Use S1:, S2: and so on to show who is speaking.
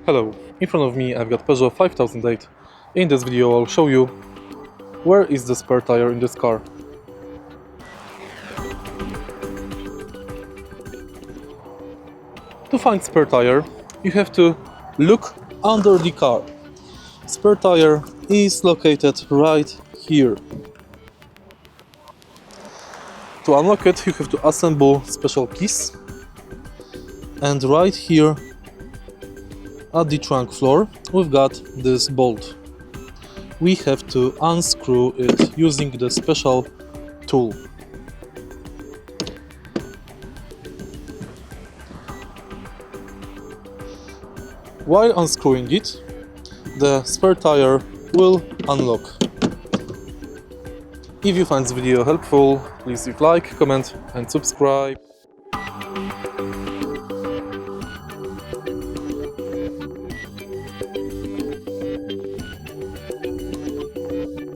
S1: Hello, in front of me I've got Peugeot 5008. In this video I'll show you where is the spare tire in this car. To find spare tire, you have to look under the car. Spare tire is located right here. To unlock it, you have to assemble special keys, and right here at the trunk floor we've got this bolt. We have to unscrew it using the special tool. While unscrewing it, the spare tire will unlock. If you find this video helpful, please leave like, comment and subscribe.